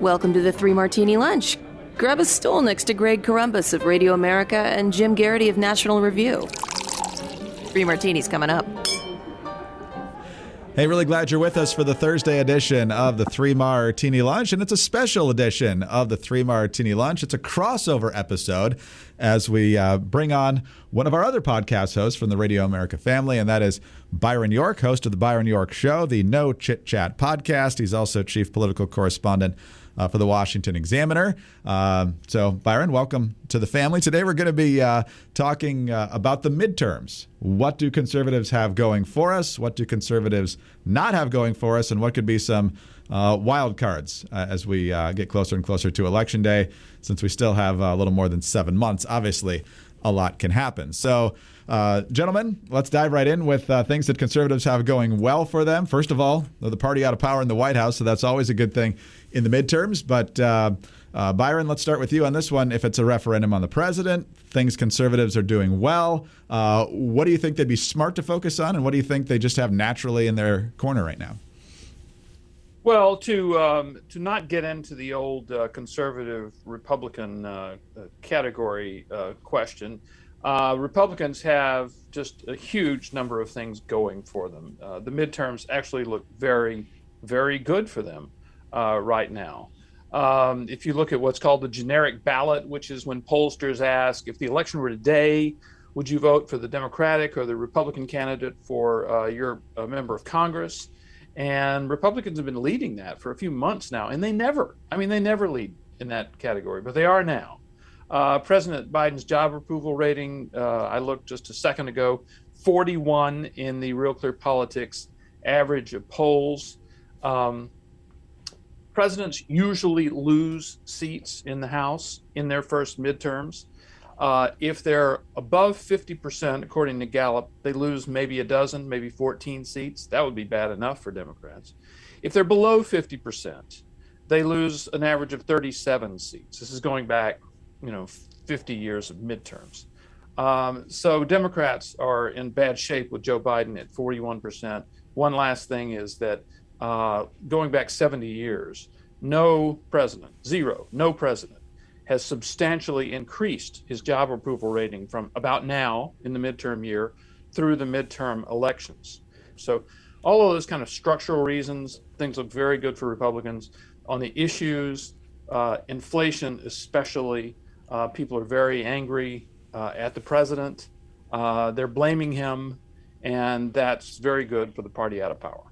Welcome to the Three Martini Lunch. Grab a stool next to Greg Columbus of Radio America and Jim Garrity of National Review. Three Martinis coming up. Hey, really glad you're with us for the Thursday edition of the Three Martini Lunch, and it's a special edition of the Three Martini Lunch. It's a crossover episode as we bring on one of our other podcast hosts from the Radio America family, and that is Byron York, host of the Byron York Show, the No Chit Chat podcast. He's also chief political correspondent for the Washington Examiner. So, Byron, welcome to the family. Today we're going to be talking about the midterms. What do conservatives have going for us? What do conservatives not have going for us? And what could be some wild cards as we get closer and closer to Election Day? Since we still have a little more than 7 months, obviously a lot can happen. So, gentlemen, let's dive right in with things that conservatives have going well for them. First of all, they're the party out of power in the White House, so that's always a good thing in the midterms. But Byron, let's start with you on this one. If it's a referendum on the president, things conservatives are doing well. What do you think they'd be smart to focus on, and what do you think they just have naturally in their corner right now? Well, to not get into the old conservative Republican category question, Republicans have just a huge number of things going for them. The midterms actually look very, very good for them right now. If you look at what's called the generic ballot, which is when pollsters ask, if the election were today, would you vote for the Democratic or the Republican candidate for your member of Congress? And Republicans have been leading that for a few months now, and they never lead in that category, but they are now. President Biden's job approval rating, I looked just a second ago, 41 in the Real Clear Politics average of polls. Presidents usually lose seats in the House in their first midterms. If they're above 50%, according to Gallup, they lose maybe a dozen, maybe 14 seats. That would be bad enough for Democrats. If they're below 50%, they lose an average of 37 seats. This is going back, 50 years of midterms. So Democrats are in bad shape with Joe Biden at 41%. One last thing is that going back 70 years, no president has substantially increased his job approval rating from about now in the midterm year through the midterm elections. So all of those kind of structural reasons, things look very good for Republicans. On the issues, inflation especially, people are very angry at the president. They're blaming him, and that's very good for the party out of power.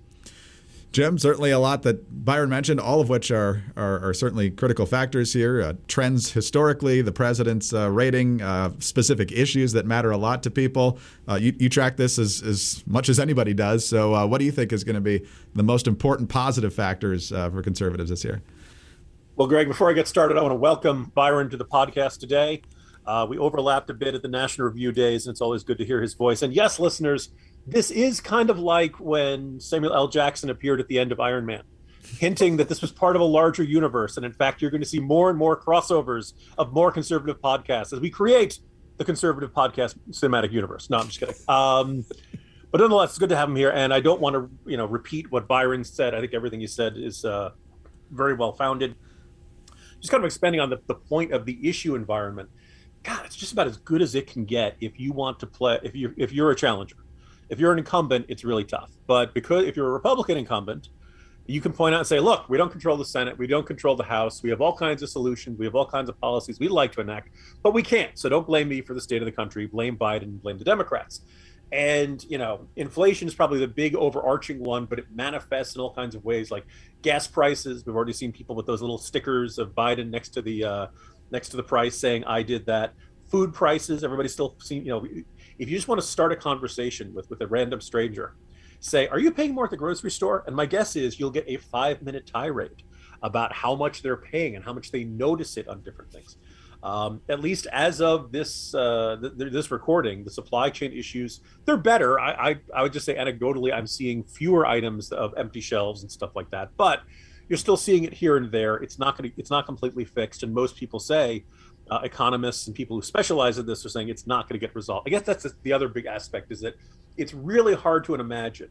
Jim, certainly a lot that Byron mentioned, all of which are certainly critical factors here. Trends historically, the president's rating, specific issues that matter a lot to people. You track this as much as anybody does. So what do you think is going to be the most important positive factors for conservatives this year? Well, Greg, before I get started, I want to welcome Byron to the podcast today. We overlapped a bit at the National Review days, and it's always good to hear his voice. And yes, listeners, this is kind of like when Samuel L. Jackson appeared at the end of Iron Man, hinting that this was part of a larger universe. And in fact, you're going to see more and more crossovers of more conservative podcasts as we create the conservative podcast cinematic universe. No, I'm just kidding. But nonetheless, it's good to have him here. And I don't want to, repeat what Byron said. I think everything he said is very well founded. Just kind of expanding on the point of the issue environment. God, it's just about as good as it can get if you want to play, if you're a challenger. If you're an incumbent, it's really tough. But because if you're a Republican incumbent, you can point out and say, look, we don't control the Senate. We don't control the House. We have all kinds of solutions. We have all kinds of policies we'd like to enact, but we can't. So don't blame me for the state of the country. Blame Biden, blame the Democrats. And, inflation is probably the big overarching one, but it manifests in all kinds of ways, like gas prices. We've already seen people with those little stickers of Biden next to the price saying, I did that. Food prices, everybody's still seeing, if you just want to start a conversation with a random stranger, say, are you paying more at the grocery store? And my guess is you'll get a 5-minute tirade about how much they're paying and how much they notice it on different things. At least as of this this recording, the supply chain issues, they're better. I would just say anecdotally, I'm seeing fewer items of empty shelves and stuff like that, but you're still seeing it here and there. It's not completely fixed. And most people say, economists and people who specialize in this are saying it's not going to get resolved. I guess that's the other big aspect, is that it's really hard to imagine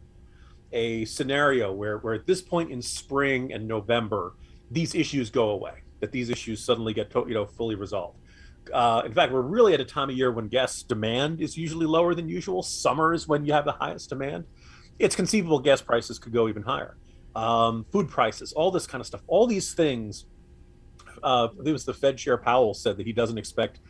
a scenario where at this point in spring and November, these issues go away, that these issues suddenly get fully resolved. In fact, we're really at a time of year when gas demand is usually lower than usual. Summer is when you have the highest demand. It's conceivable gas prices could go even higher. Food prices, all this kind of stuff, all these things. I think it was the Fed Chair Powell said that he doesn't expect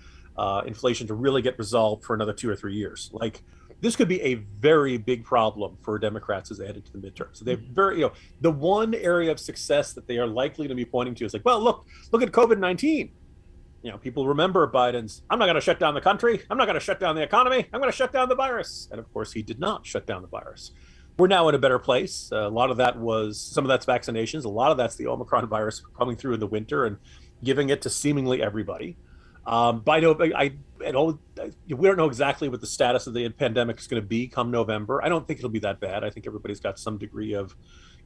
inflation to really get resolved for another 2 or 3 years. Like, this could be a very big problem for Democrats as they head into the midterms. So they're very, the one area of success that they are likely to be pointing to is like, well, look at COVID-19. People remember Biden's, I'm not going to shut down the country. I'm not going to shut down the economy. I'm going to shut down the virus. And of course, he did not shut down the virus. We're now in a better place. A lot of that some of that's vaccinations. A lot of that's the Omicron virus coming through in the winter and giving it to seemingly everybody. We don't know exactly what the status of the pandemic is going to be come November. I don't think it'll be that bad. I think everybody's got some degree of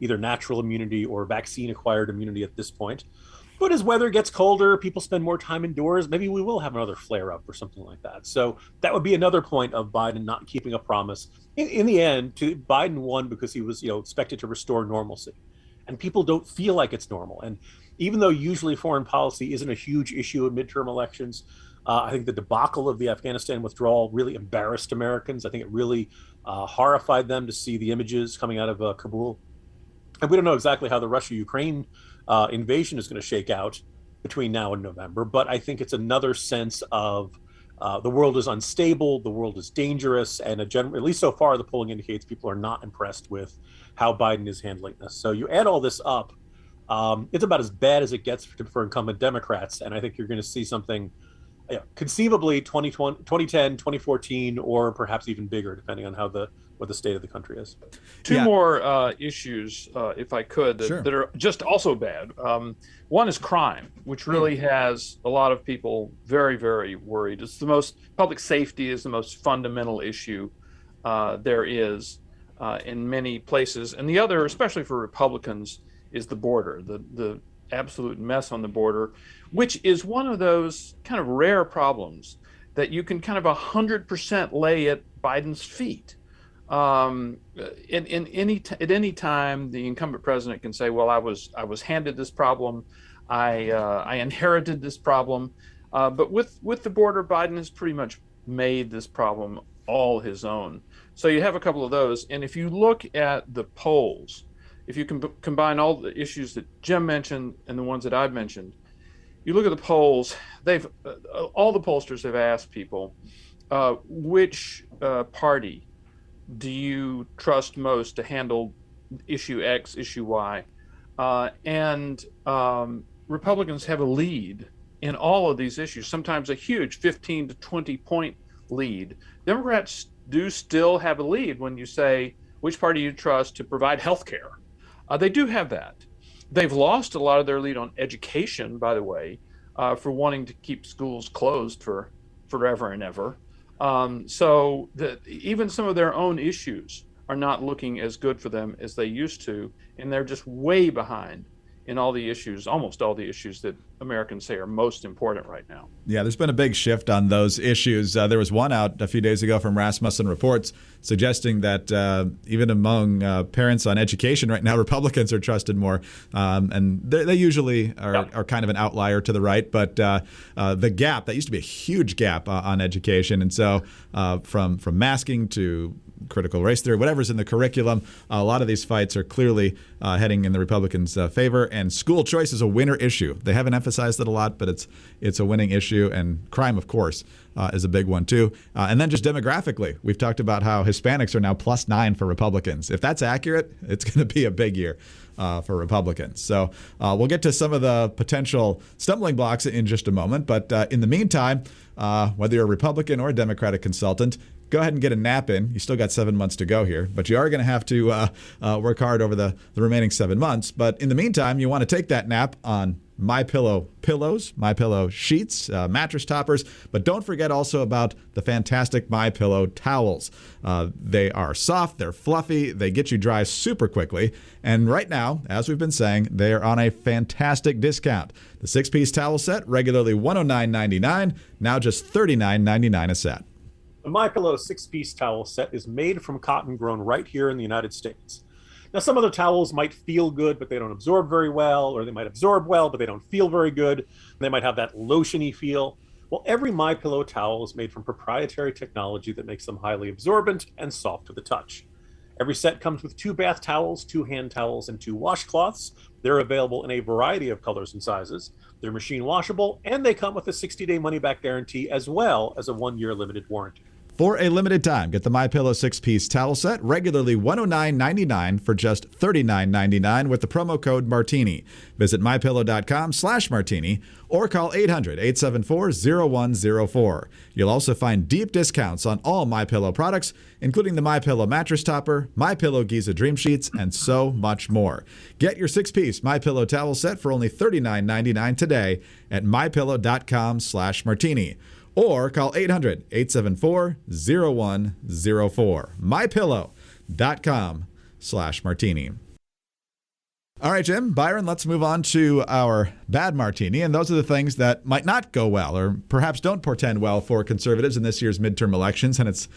either natural immunity or vaccine-acquired immunity at this point. But as weather gets colder, people spend more time indoors, maybe we will have another flare-up or something like that. So that would be another point of Biden not keeping a promise. In the end, Biden won because he was expected to restore normalcy. And people don't feel like it's normal. And even though usually foreign policy isn't a huge issue in midterm elections, I think the debacle of the Afghanistan withdrawal really embarrassed Americans. I think it really horrified them to see the images coming out of Kabul. And we don't know exactly how the Russia-Ukraine invasion is going to shake out between now and November, but I think it's another sense of the world is unstable, the world is dangerous, and at least so far the polling indicates people are not impressed with how Biden is handling this. So you add all this up, it's about as bad as it gets for incumbent Democrats, and I think you're going to see something conceivably 2010, 2014, or perhaps even bigger, depending on what the state of the country is. Two more issues, if I could, Sure. that are just also bad. One is crime, which really has a lot of people very, very worried. Public safety is the most fundamental issue there is in many places. And the other, especially for Republicans, is the border, the absolute mess on the border, which is one of those kind of rare problems that you can kind of 100% lay at Biden's feet. At any time, the incumbent president can say, "Well, I was handed this problem, I inherited this problem," but with the border, Biden has pretty much made this problem all his own. So you have a couple of those, and if you look at the polls, if you can combine all the issues that Jim mentioned and the ones that I've mentioned, you look at the polls. All the pollsters have asked people, which party do you trust most to handle issue X, issue Y? And Republicans have a lead in all of these issues, sometimes a huge 15 to 20 point lead. Democrats do still have a lead when you say, which party you trust to provide health care? They do have that. They've lost a lot of their lead on education, by the way, for wanting to keep schools closed for forever and ever. So even some of their own issues are not looking as good for them as they used to, and they're just way behind in almost all the issues that Americans say are most important right now. Yeah, there's been a big shift on those issues. There was one out a few days ago from Rasmussen Reports suggesting that even among parents on education right now, Republicans are trusted more. And they usually are kind of an outlier to the right. But the gap, that used to be a huge gap on education. And so from masking to critical race theory, whatever's in the curriculum, a lot of these fights are clearly heading in the Republicans' favor. And school choice is a winner issue. They haven't emphasized it a lot, but it's a winning issue. And crime, of course, is a big one too. And then just demographically, we've talked about how Hispanics are now +9 for Republicans. If that's accurate, it's going to be a big year for Republicans. So we'll get to some of the potential stumbling blocks in just a moment. But in the meantime, whether you're a Republican or a Democratic consultant, go ahead and get a nap in. You still got 7 months to go here, but you are going to have to work hard over the remaining 7 months. But in the meantime, you want to take that nap on MyPillow pillows, MyPillow sheets, mattress toppers, but don't forget also about the fantastic MyPillow towels. They are soft, they're fluffy, they get you dry super quickly, and right now, as we've been saying, they are on a fantastic discount. The 6-piece towel set, regularly $109.99, now just $39.99 a set. The MyPillow 6-piece towel set is made from cotton grown right here in the United States. Now, some other towels might feel good, but they don't absorb very well, or they might absorb well, but they don't feel very good. They might have that lotiony feel. Well, every MyPillow towel is made from proprietary technology that makes them highly absorbent and soft to the touch. Every set comes with 2 bath towels, 2 hand towels, and 2 washcloths. They're available in a variety of colors and sizes. They're machine washable, and they come with a 60-day money-back guarantee as well as a 1-year limited warranty. For a limited time, get the MyPillow 6-piece towel set, regularly $109.99 for just $39.99 with the promo code Martini. Visit MyPillow.com/Martini or call 800-874-0104. You'll also find deep discounts on all MyPillow products, including the MyPillow mattress topper, MyPillow Giza Dream Sheets, and so much more. Get your 6-piece MyPillow towel set for only $39.99 today at MyPillow.com/Martini. Or call 800-874-0104. MyPillow.com/Martini. All right, Jim, Byron, let's move on to our bad martini. And those are the things that might not go well or perhaps don't portend well for conservatives in this year's midterm elections. And it's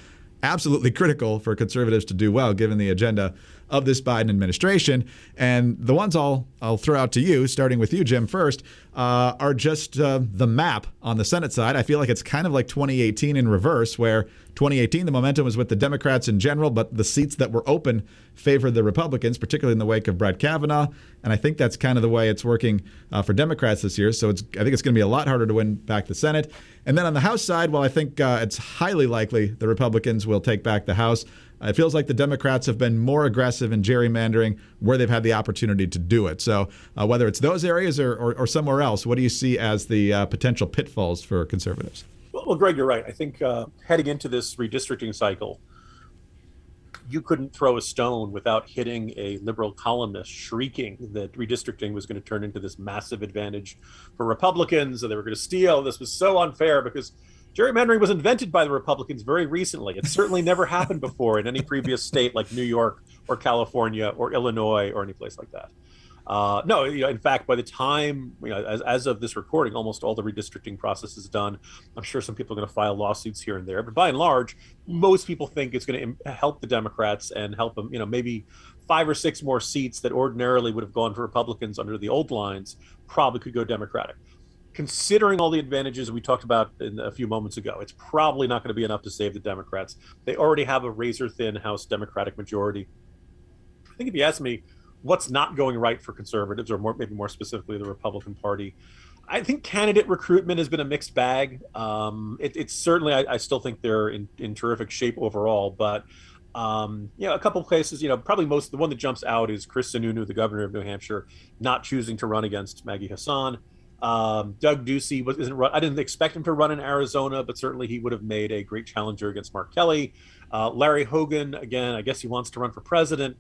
absolutely critical for conservatives to do well given the agenda of this Biden administration. And the ones I'll throw out to you, starting with you, Jim, first, are just the map on the Senate side. I feel like it's kind of like 2018 in reverse, where 2018, the momentum was with the Democrats in general, but the seats that were open favored the Republicans, particularly in the wake of Brett Kavanaugh. And I think that's kind of the way it's working for Democrats this year. So I think it's going to be a lot harder to win back the Senate. And then on the House side, well, I think it's highly likely the Republicans will take back the House. It feels like the Democrats have been more aggressive in gerrymandering where they've had the opportunity to do it. So whether it's those areas or somewhere else, what do you see as the potential pitfalls for conservatives? Well, Greg, you're right. I think heading into this redistricting cycle, you couldn't throw a stone without hitting a liberal columnist shrieking that redistricting was going to turn into this massive advantage for Republicans, and they were going to steal. This was so unfair because gerrymandering was invented by the Republicans very recently. It certainly never happened before in any previous state like New York or California or Illinois or any place like that. No, in fact, by the time, as of this recording, almost all the redistricting process is done. I'm sure some people are going to file lawsuits here and there, but by and large, most people think it's going to help the Democrats and help them, maybe 5 or 6 more seats that ordinarily would have gone for Republicans under the old lines probably could go Democratic. Considering all the advantages we talked about a few moments ago, it's probably not going to be enough to save the Democrats. They already have a razor-thin House Democratic majority. I think if you ask me what's not going right for conservatives, or maybe more specifically the Republican Party, I think candidate recruitment has been a mixed bag. It's certainly, I still think they're in terrific shape overall, but a couple of places, probably the one that jumps out is Chris Sununu, the governor of New Hampshire, not choosing to run against Maggie Hassan. Doug Ducey I didn't expect him to run in Arizona, but certainly he would have made a great challenger against Mark Kelly. Larry Hogan, again, I guess he wants to run for president.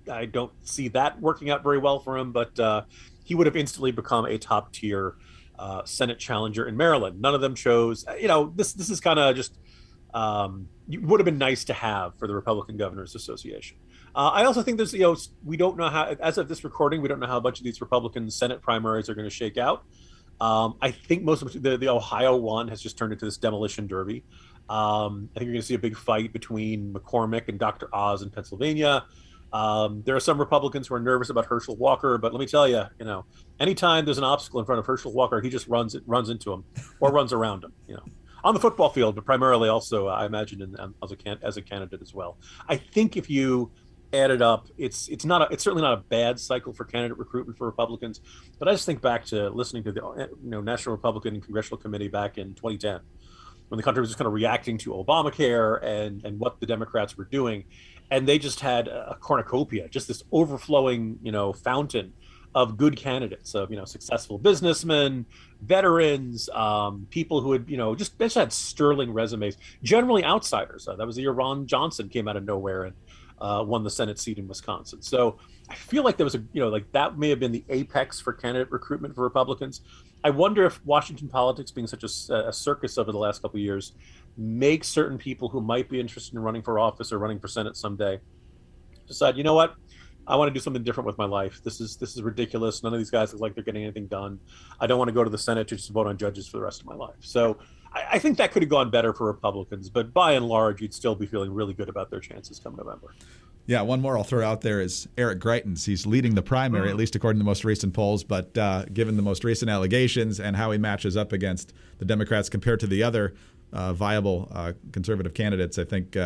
I don't see that working out very well for him, but he would have instantly become a top tier Senate challenger in Maryland. None of them chose. This is kind of just would have been nice to have for the Republican Governors Association. I also think there's, we don't know how, as of this recording, we don't know how a bunch of these Republican Senate primaries are going to shake out. I think most of the Ohio one has just turned into this demolition derby. I think you're going to see a big fight between McCormick and Dr. Oz in Pennsylvania. There are some Republicans who are nervous about Herschel Walker, but let me tell you, anytime there's an obstacle in front of Herschel Walker, he just runs into him or runs around him, on the football field, but primarily also, I imagine, as a candidate as well. I think if you add it up, it's certainly not a bad cycle for candidate recruitment for Republicans. But I just think back to listening to the National Republican Congressional Committee back in 2010, when the country was just kind of reacting to Obamacare and what the Democrats were doing, and they just had a cornucopia, just this overflowing fountain of good candidates, of successful businessmen, veterans, people who had just had sterling resumes, generally outsiders. That was the year Ron Johnson came out of nowhere and won the Senate seat in Wisconsin. So I feel like there was that may have been the apex for candidate recruitment for Republicans. I wonder if Washington politics, being such a circus over the last couple of years, makes certain people who might be interested in running for office or running for Senate someday decide, you know what, I want to do something different with my life. This is ridiculous. None of these guys look like they're getting anything done. I don't want to go to the Senate to just vote on judges for the rest of my life. So I think that could have gone better for Republicans, but by and large, you'd still be feeling really good about their chances come November. Yeah, one more I'll throw out there is Eric Greitens. He's leading the primary, at least according to the most recent polls. But given the most recent allegations and how he matches up against the Democrats compared to the other viable conservative candidates, I think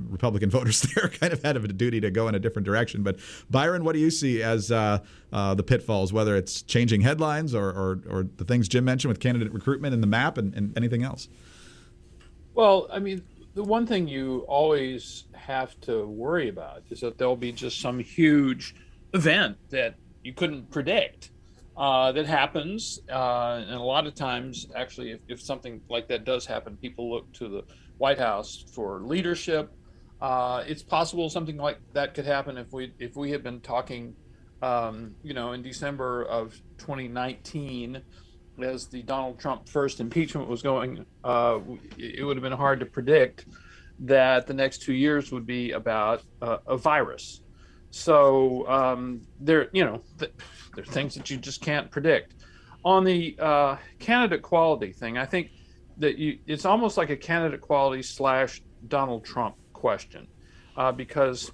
Republican voters there kind of had a duty to go in a different direction. But Byron, what do you see as the pitfalls, whether it's changing headlines or the things Jim mentioned with candidate recruitment and the map and anything else? Well, I mean, the one thing you always have to worry about is that there'll be just some huge event that you couldn't predict that happens. And a lot of times, actually, if something like that does happen, people look to the White House for leadership. It's possible something like that could happen if we had been talking, in December of 2019, as the Donald Trump first impeachment was going. It would have been hard to predict that the next 2 years would be about a virus. So there are things that you just can't predict. On the candidate quality thing, I think that it's almost like a candidate quality / Donald Trump question, because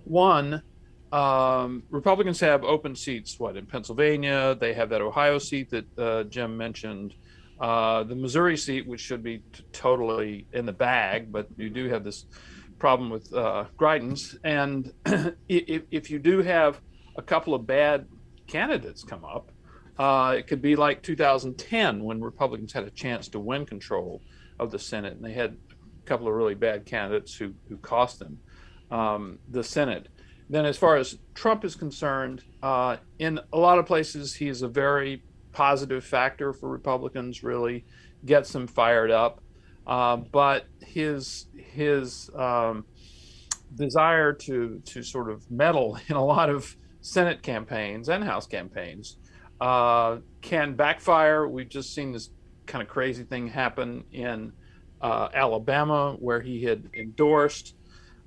one, Republicans have open seats, in Pennsylvania. They have that Ohio seat that Jim mentioned, the Missouri seat, which should be totally in the bag, but you do have this problem with Greitens. And if you do have a couple of bad candidates come up, it could be like 2010 when Republicans had a chance to win control of the Senate, and they had a couple of really bad candidates who cost them the Senate. Then as far as Trump is concerned, in a lot of places, he is a very positive factor for Republicans, really gets them fired up. But his desire to sort of meddle in a lot of Senate campaigns and House campaigns can backfire. We've just seen this kind of crazy thing happen in Alabama, where he had endorsed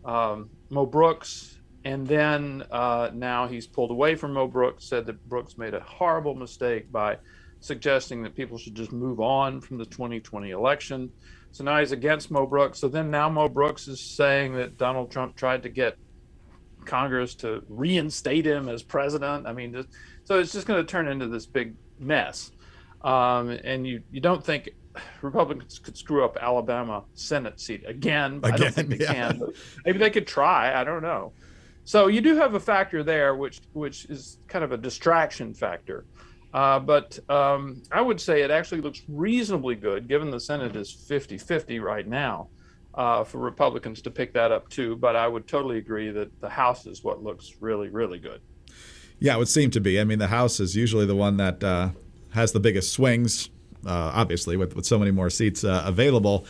Mo Brooks. And then now he's pulled away from Mo Brooks, said that Brooks made a horrible mistake by suggesting that people should just move on from the 2020 election. So now he's against Mo Brooks. So then now Mo Brooks is saying that Donald Trump tried to get Congress to reinstate him as president. I mean, so it's just going to turn into this big mess. And you don't think Republicans could screw up Alabama Senate seat again. I don't think they can. But maybe they could try. I don't know. So you do have a factor there, which is kind of a distraction factor. But I would say it actually looks reasonably good, given the Senate is 50-50 right now, for Republicans to pick that up too. But I would totally agree that the House is what looks really, really good. Yeah, it would seem to be. I mean, the House is usually the one that has the biggest swings, obviously, with so many more seats available.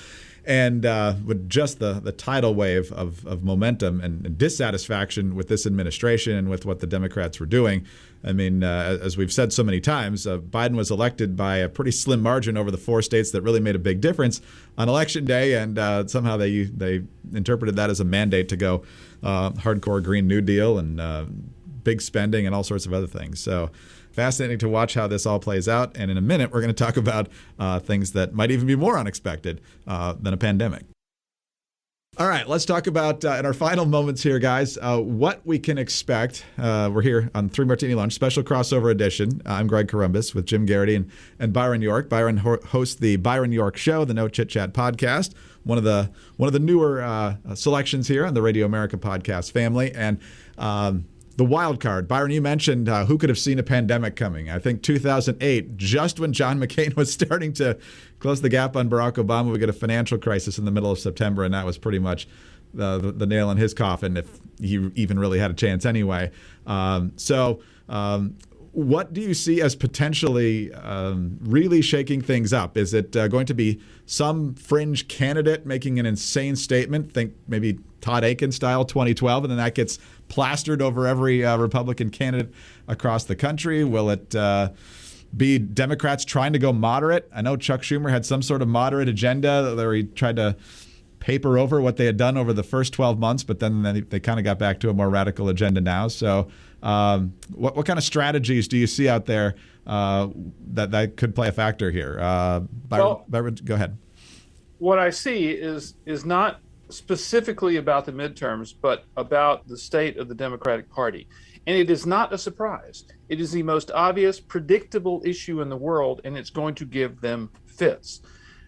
And with just the tidal wave of momentum and dissatisfaction with this administration and with what the Democrats were doing, I mean, as we've said so many times, Biden was elected by a pretty slim margin over the 4 states that really made a big difference on Election Day, and somehow they interpreted that as a mandate to go hardcore Green New Deal and big spending and all sorts of other things. So fascinating to watch how this all plays out. And in a minute, we're going to talk about things that might even be more unexpected than a pandemic. All right, let's talk about, in our final moments here, guys, what we can expect. We're here on 3 Martini Lunch, special crossover edition. I'm Greg Corombos with Jim Garrity and Byron York. Byron hosts the Byron York Show, the No Chit Chat podcast, one of the newer selections here on the Radio America podcast family. And the wild card. Byron, you mentioned who could have seen a pandemic coming. I think 2008, just when John McCain was starting to close the gap on Barack Obama, we get a financial crisis in the middle of September, and that was pretty much the nail in his coffin, if he even really had a chance anyway. What do you see as potentially really shaking things up? Is it going to be some fringe candidate making an insane statement? Think maybe Todd Aiken style 2012, and then that gets plastered over every Republican candidate across the country? Will it be Democrats trying to go moderate? I know Chuck Schumer had some sort of moderate agenda where he tried to paper over what they had done over the first 12 months, but then they kind of got back to a more radical agenda now. So what kind of strategies do you see out there that could play a factor here? Byron, go ahead. What I see is not specifically about the midterms, but about the state of the Democratic Party. And it is not a surprise. It is the most obvious, predictable issue in the world, and it's going to give them fits,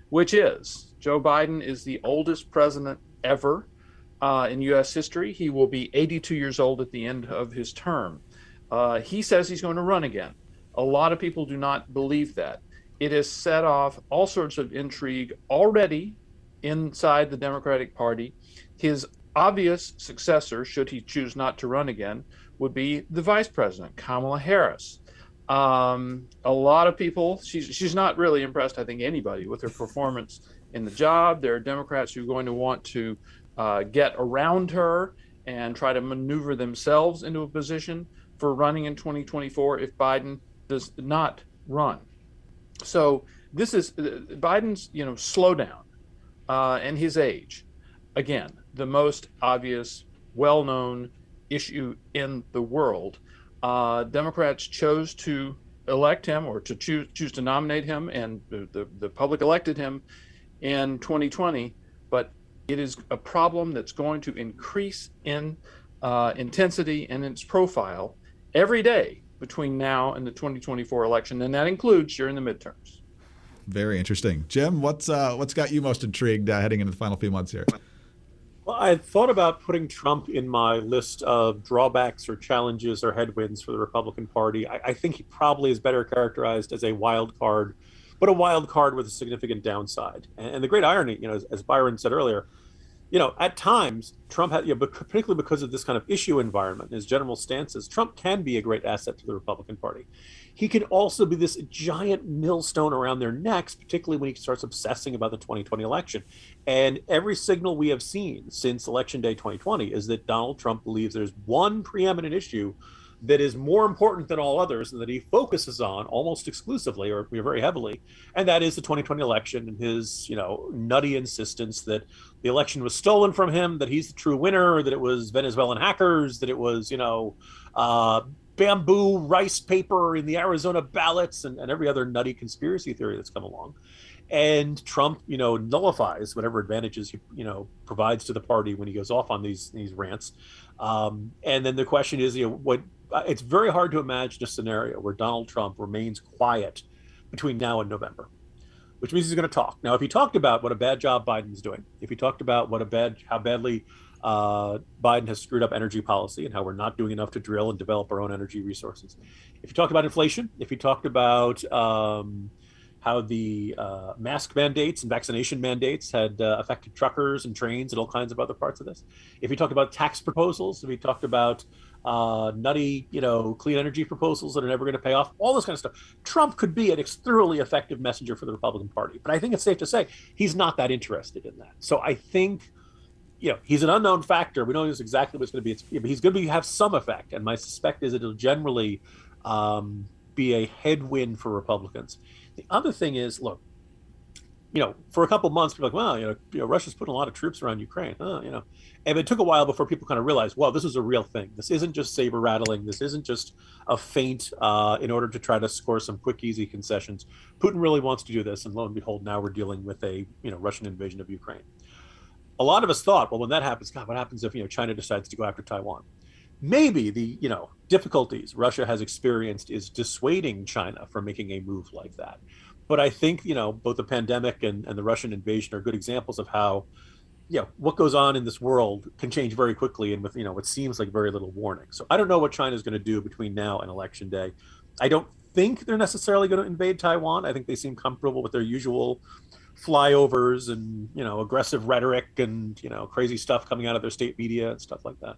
which is Joe Biden is the oldest president ever in U.S. history. He will be 82 years old at the end of his term. He says he's going to run again. A lot of people do not believe that. It has set off all sorts of intrigue already inside the Democratic Party. His obvious successor, should he choose not to run again, would be the vice president, Kamala Harris. A lot of people, she's not really impressed, I think, anybody with her performance in the job. There are Democrats who are going to want to get around her and try to maneuver themselves into a position for running in 2024 if Biden does not run. So this is Biden's, slowdown and his age. Again, the most obvious, well-known issue in the world. Democrats chose to elect him, or to choose to nominate him, and the public elected him in 2020. But it is a problem that's going to increase in intensity and its profile every day between now and the 2024 election, and that includes during the midterms. Very interesting. Jim, what's got you most intrigued heading into the final few months here? Well, I thought about putting Trump in my list of drawbacks or challenges or headwinds for the Republican Party. I think he probably is better characterized as a wild card, but a wild card with a significant downside. And the great irony, as Byron said earlier, at times Trump had, particularly because of this kind of issue environment, his general stances, Trump can be a great asset to the Republican Party. He can also be this giant millstone around their necks, particularly when he starts obsessing about the 2020 election. And every signal we have seen since Election Day 2020 is that Donald Trump believes there's one preeminent issue that is more important than all others and that he focuses on almost exclusively or very heavily, and that is the 2020 election and his, nutty insistence that the election was stolen from him, that he's the true winner, that it was Venezuelan hackers, that it was, bamboo rice paper in the Arizona ballots and every other nutty conspiracy theory that's come along. And Trump, nullifies whatever advantages he, provides to the party when he goes off on these rants. And then the question is, it's very hard to imagine a scenario where Donald Trump remains quiet between now and November, which means he's going to talk. Now, if he talked about what a bad job Biden's doing, if he talked about how badly Biden has screwed up energy policy and how we're not doing enough to drill and develop our own energy resources, if he talked about inflation, if he talked about how the mask mandates and vaccination mandates had affected truckers and trains and all kinds of other parts of this, if he talked about tax proposals, if he talked about nutty, clean energy proposals that are never going to pay off, all this kind of stuff, Trump could be a thoroughly effective messenger for the Republican Party. But I think it's safe to say he's not that interested in that. So I think, he's an unknown factor. We don't know exactly what it's going to be. But he's going to have some effect. And my suspect is it'll generally be a headwind for Republicans. The other thing is, look, for a couple of months, people are like, well, Russia's putting a lot of troops around Ukraine. And it took a while before people kind of realized, well, this is a real thing. This isn't just saber rattling. This isn't just a feint in order to try to score some quick, easy concessions. Putin really wants to do this. And lo and behold, now we're dealing with a, Russian invasion of Ukraine. A lot of us thought, well, when that happens, God, what happens if, China decides to go after Taiwan? Maybe the, difficulties Russia has experienced is dissuading China from making a move like that. But I think, both the pandemic and the Russian invasion are good examples of how, what goes on in this world can change very quickly and with, what seems like very little warning. So I don't know what China's going to do between now and Election Day. I don't think they're necessarily going to invade Taiwan. I think they seem comfortable with their usual flyovers and, aggressive rhetoric and, crazy stuff coming out of their state media and stuff like that.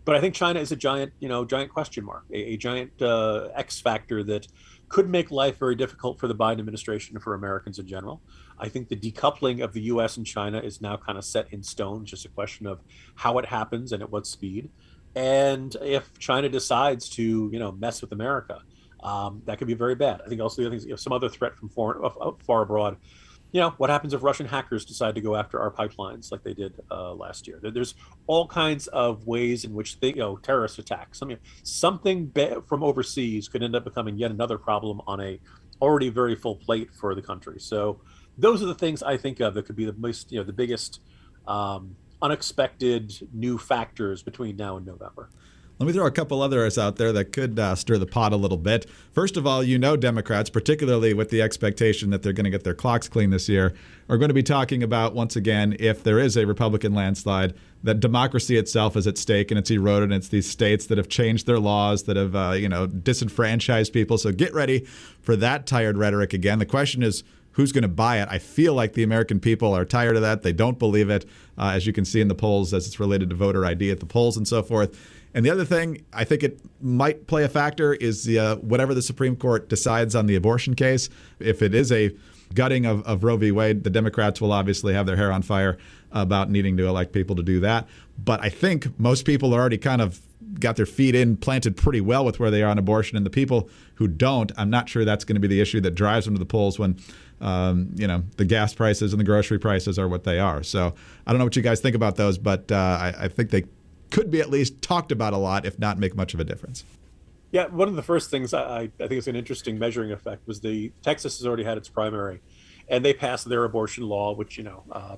But I think China is a giant question mark, a giant X factor that could make life very difficult for the Biden administration and for Americans in general. I think the decoupling of the U.S. and China is now kind of set in stone, just a question of how it happens and at what speed. And if China decides to, mess with America, that could be very bad. I think also the other things, some other threat from far abroad. What happens if Russian hackers decide to go after our pipelines like they did last year? There's all kinds of ways in which terrorist attacks. Something from overseas could end up becoming yet another problem on a already very full plate for the country. So those are the things I think of that could be the most, the biggest unexpected new factors between now and November. Let me throw a couple others out there that could stir the pot a little bit. First of all, Democrats, particularly with the expectation that they're going to get their clocks clean this year, are going to be talking about, once again, if there is a Republican landslide, that democracy itself is at stake and it's eroded. And it's these states that have changed their laws, that have, disenfranchised people. So get ready for that tired rhetoric again. The question is, who's going to buy it? I feel like the American people are tired of that. They don't believe it, as you can see in the polls, as it's related to voter ID at the polls and so forth. And the other thing I think it might play a factor is whatever the Supreme Court decides on the abortion case. If it is a gutting of Roe v. Wade, the Democrats will obviously have their hair on fire about needing to elect people to do that. But I think most people are already kind of got their feet planted pretty well with where they are on abortion. And the people who don't, I'm not sure that's going to be the issue that drives them to the polls when, the gas prices and the grocery prices are what they are. So I don't know what you guys think about those, but I think they could be at least talked about a lot, if not make much of a difference. Yeah, one of the first things I think is an interesting measuring effect was Texas has already had its primary, and they passed their abortion law, which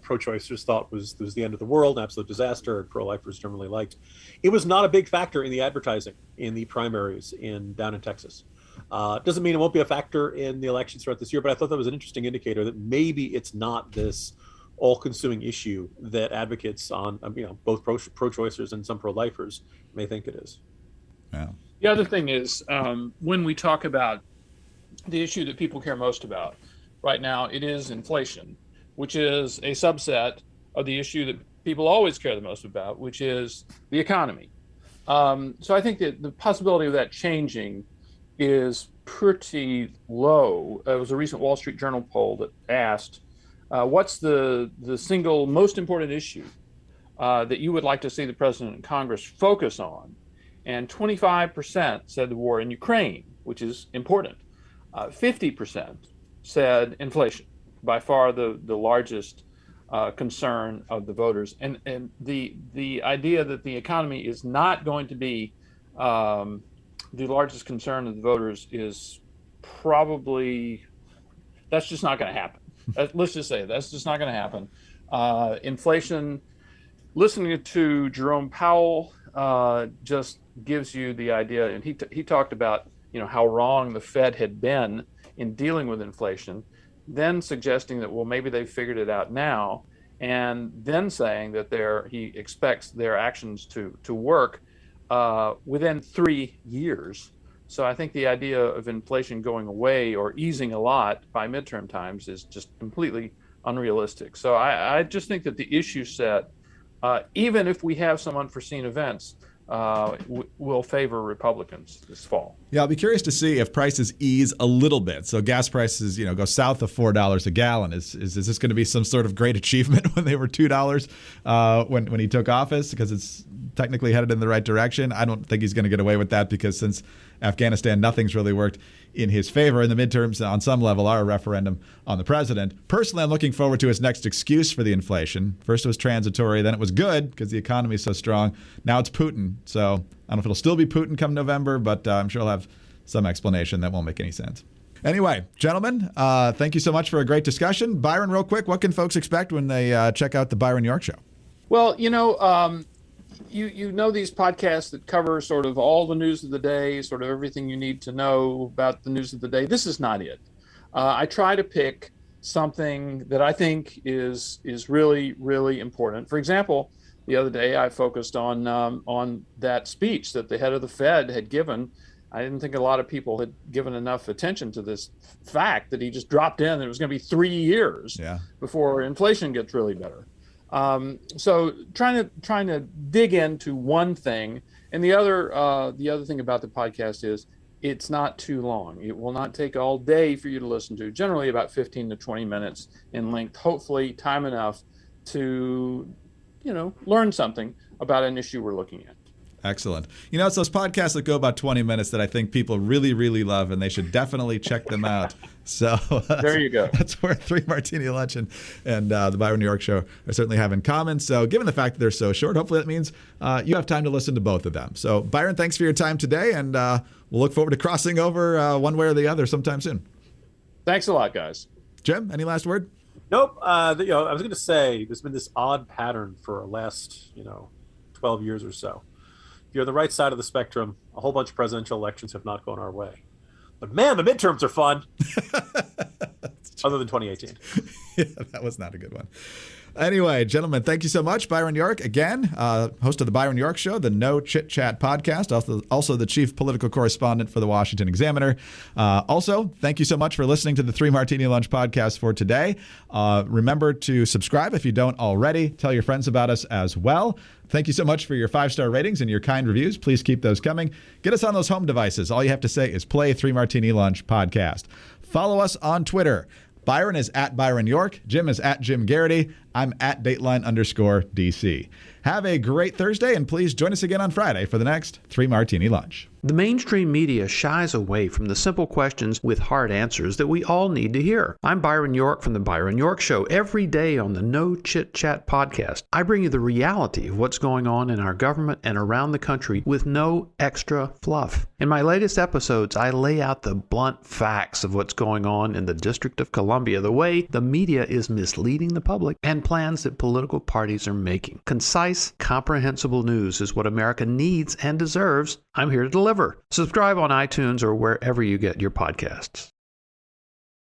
pro-choicers thought was the end of the world, an absolute disaster, and pro-lifers generally liked. It was not a big factor in the advertising in the primaries down in Texas. Doesn't mean it won't be a factor in the elections throughout this year, but I thought that was an interesting indicator that maybe it's not this all-consuming issue that advocates on both pro-choicers and some pro-lifers may think it is. Yeah. The other thing is, when we talk about the issue that people care most about right now, it is inflation, which is a subset of the issue that people always care the most about, which is the economy. So I think that the possibility of that changing is pretty low. There was a recent Wall Street Journal poll that asked, what's the single most important issue that you would like to see the president and Congress focus on? And 25% said the war in Ukraine, which is important. 50% said inflation, by far the largest concern of the voters. And the idea that the economy is not going to be the largest concern of the voters is probably, that's just not going to happen. Let's just say that's just not going to happen. Inflation, listening to Jerome Powell just gives you the idea, and he talked about how wrong the Fed had been in dealing with inflation, then suggesting that maybe they've figured it out now, and then saying that he expects their actions to work within 3 years. So I think the idea of inflation going away or easing a lot by midterm times is just completely unrealistic. So I just think that the issue set, even if we have some unforeseen events, will favor Republicans this fall. Yeah, I'll be curious to see if prices ease a little bit. So gas prices, go south of $4 a gallon. Is this going to be some sort of great achievement when they were $2 when he took office? Because it's technically headed in the right direction. I don't think he's going to get away with that, because since Afghanistan, nothing's really worked in his favor. In the midterms, on some level, are a referendum on the president. Personally, I'm looking forward to his next excuse for the inflation. First it was transitory, then it was good because the economy is so strong. Now it's Putin. So I don't know if it'll still be Putin come November, but I'm sure he'll have some explanation that won't make any sense. Anyway, gentlemen, thank you so much for a great discussion. Byron, real quick, what can folks expect when they check out the Byron York Show? Well, you know these podcasts that cover sort of all the news of the day, sort of everything you need to know about the news of the day. This is not it. I try to pick something that I think is really, really important. For example, the other day I focused on that speech that the head of the Fed had given. I didn't think a lot of people had given enough attention to this fact that he just dropped in and it was going to be 3 years before inflation gets really better. So trying to dig into one thing, and the other thing about the podcast is it's not too long. It will not take all day for you to listen to. Generally about 15 to 20 minutes in length. Hopefully time enough to learn something about an issue we're looking at. Excellent. It's those podcasts that go about 20 minutes that I think people really, really love, and they should definitely check them out. So there you go. That's where 3 Martini Lunch and the Byron York Show are certainly have in common. So given the fact that they're so short, hopefully that means you have time to listen to both of them. So Byron, thanks for your time today, and we'll look forward to crossing over one way or the other sometime soon. Thanks a lot, guys. Jim, any last word? Nope. I was going to say there's been this odd pattern for the last, 12 years or so. If you're on the right side of the spectrum, a whole bunch of presidential elections have not gone our way. But man, the midterms are fun. Other than 2018. Yeah, that was not a good one. Anyway, gentlemen, thank you so much. Byron York, again, host of the Byron York Show, the No Chit Chat podcast, also the chief political correspondent for the Washington Examiner. Also, thank you so much for listening to the 3 Martini Lunch podcast for today. Remember to subscribe if you don't already. Tell your friends about us as well. Thank you so much for your 5-star ratings and your kind reviews. Please keep those coming. Get us on those home devices. All you have to say is play 3 Martini Lunch podcast. Follow us on Twitter. Byron is at Byron York. Jim is at Jim Garrity. I'm at Dateline_DC. Have a great Thursday, and please join us again on Friday for the next 3 Martini Lunch. The mainstream media shies away from the simple questions with hard answers that we all need to hear. I'm Byron York from the Byron York Show. Every day on the No Chit Chat podcast, I bring you the reality of what's going on in our government and around the country with no extra fluff. In my latest episodes, I lay out the blunt facts of what's going on in the District of Columbia, the way the media is misleading the public, and plans that political parties are making. Concise, comprehensible news is what America needs and deserves. I'm here to deliver. Subscribe on iTunes or wherever you get your podcasts.